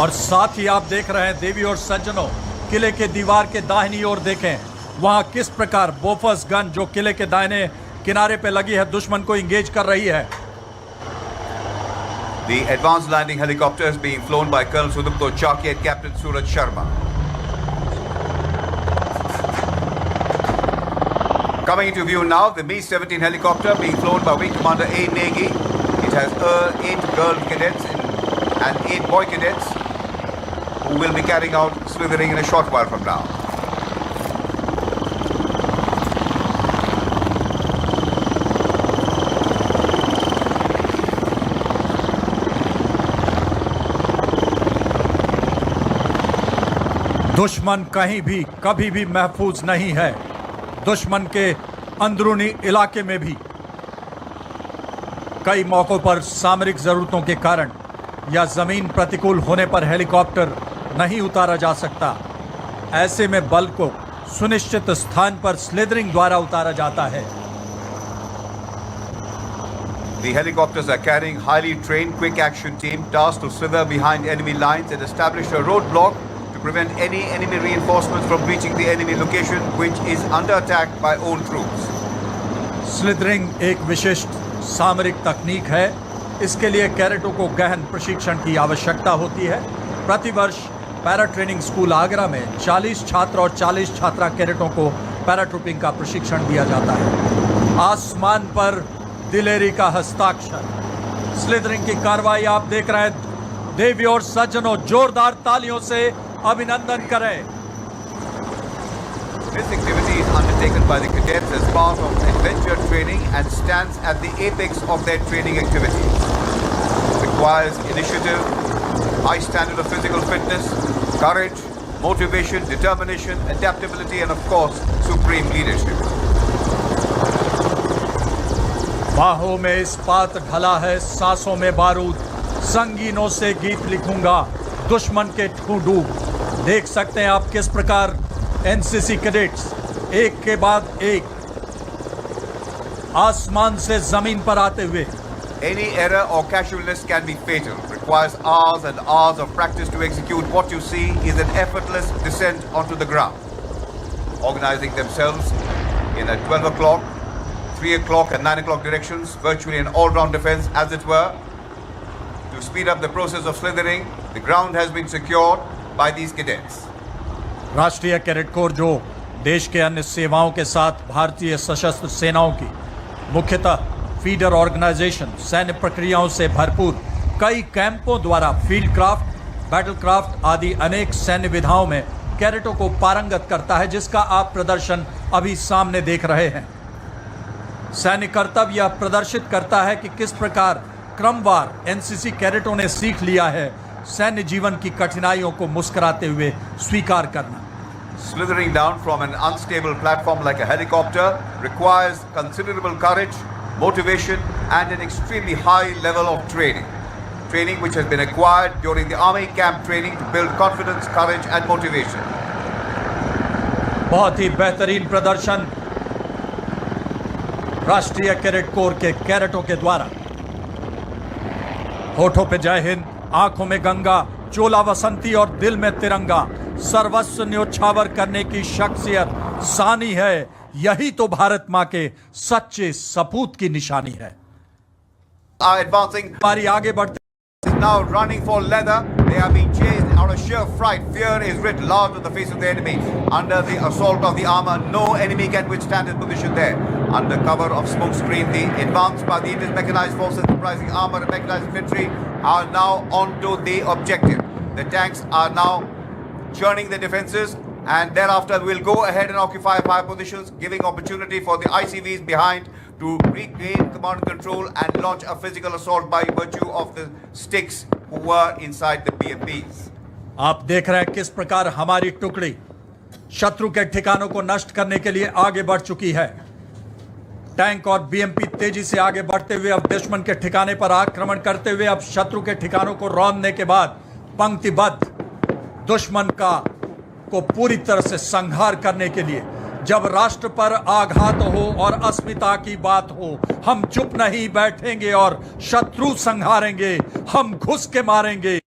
और साथ ही आप देख रहे हैं देवी और सज्जनों, किले के दीवार के दाहिनी ओर देखें, वहां किस प्रकार बोफर्स गन जो किले के दाहिने किनारे पे लगी है दुश्मन को इंगेज कर रही है। The advanced landing helicopter is being flown by Colonel Sudipto Chaki and Captain Suraj Sharma. Coming into view now, the Mi-17 helicopter being flown by Wing Commander A. Negi. It has 8 girl cadets and 8 boy cadets who will be carrying out slithering in a short while from now. दुश्मन कहीं भी कभी भी महफूज नहीं है। दुश्मन के अंदरूनी इलाके में भी कई मौकों पर सामरिक जरूरतों के कारण या जमीन प्रतिकूल होने पर हेलीकॉप्टर नहीं उतारा जा सकता। ऐसे में बल को सुनिश्चित स्थान पर स्लिदरिंग द्वारा उतारा जाता है। The helicopters are carrying highly trained quick action team tasked to slither behind enemy lines and establish a roadblock to prevent any enemy reinforcements from reaching the enemy location, which is under attack by own troops. Slithering एक विशिष्ट सामरिक तकनीक है। इसके लिए कैडेटों को गहन प्रशिक्षण की आवश्यकता होती है। प्रतिवर्ष पैरा ट्रेनिंग स्कूल आगरा में 40 छात्र और 40 छात्रा कैडेटों को पैराट्रूपिंग का प्रशिक्षण दिया जाता है। आसमान पर दिलेरी का हस्ताक्षर। स्लिदरिंग की कार्रवाई आप देख रहे हैं। देवी और सज्जनों, जोरदार तालियों से अभिनंदन करें। This activity is undertaken by the cadets as part of adventure training and stands at the apex of their training activities. It requires initiative, high standard of physical fitness, courage, motivation, determination, adaptability, and of course, supreme leadership. बाहों में इस्पात ढला है, सांसों में बारूद, संगीनों से गीत लिखूंगा, दुश्मन के ठूडूब। देख सकते हैं आप किस प्रकार एनसीसी कैडेट्स एक के बाद एक आसमान से जमीन पर आते हुए। Any error or casualness can be fatal. Requires hours and hours of practice to execute. What you see is an effortless descent onto the ground. Organizing themselves in a 12 o'clock, 3 o'clock and 9 o'clock directions, virtually an all-round defense as it were. To speed up the process of slithering, the ground has been secured by these cadets. राष्ट्रीय cadet corps जो देश के अन्य सेवाओं के साथ भारतीय सशस्त्र सेनाओं की मुख्यतः फीडर ऑर्गेनाइजेशन सैन्य प्रक्रियाओं से भरपूर कई कैंपों द्वारा फील्ड क्राफ्ट, बैटल क्राफ्ट आदि अनेक सैन्य विधाओं में कैडेटों को पारंगत करता है, जिसका आप प्रदर्शन अभी सामने देख रहे हैं। सैन्य कर्तव्य यह प्रदर्शित करता है कि किस प्रकार क्रमवार एनसीसी कैडेटों ने सीख लिया है सैन्य जीवन की कठिनाइयों को मुस्कुराते हुए स्वीकार करना। Slithering down from an unstable platform like a helicopter requires considerable courage, motivation, and an extremely high level of training. Training which has been acquired during the Army camp training to build confidence, courage, and motivation. बहुत ही बेहतरीन प्रदर्शन राष्ट्रीय cadet corps के कैडेटों के द्वारा। होठों पे जय हिंद, आंखों में गंगा, चोला वसंती और दिल में तिरंगा, सर्वस्व न्योछावर करने की शख्सियत सानी है। यही तो भारत मां के सच्चे सपूत की निशानी है। हमारी आगे बढ़ते now running for leather. They are being chased out of sheer fright. Fear is writ large on the face of the enemy. Under the assault of the armor, no enemy can withstand his position there. Under cover of smoke screen, the advance by the Indian mechanized forces comprising armor and mechanized infantry are now onto the objective. The tanks are now churning the defenses, and thereafter we'll go ahead and occupy high positions, giving opportunity for the ICVs behind to regain command and control and launch a physical assault by virtue of the sticks who were inside the BMPs. आप देख रहे हैं किस प्रकार हमारी टुकड़ी शत्रु के ठिकानों को नष्ट करने के लिए आगे बढ़ चुकी है। टैंक और बीएमपी तेजी से आगे बढ़ते हुए अब दुश्मन के ठिकाने पर आक्रमण करते हुए अब शत्रु के ठिकानों को रौंदने के बाद पंक्तिबद्ध दुश्मन को पूरी तरह से संहार करने के लिए जब राष्ट्र पर आघात हो और अस्मिता की बात हो, हम चुप नहीं बैठेंगे और शत्रु संहारेंगे, हम घुस के मारेंगे।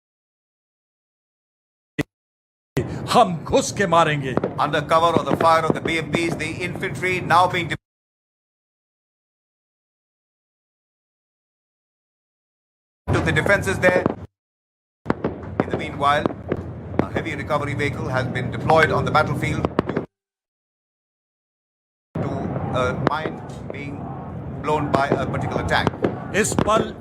हम घुस के मारेंगे। Under cover of the fire of the BMPs, the infantry now being to the defences there. In the meanwhile, a heavy recovery vehicle has been deployed on the battlefield to a mine being blown by a particular tank. इस पल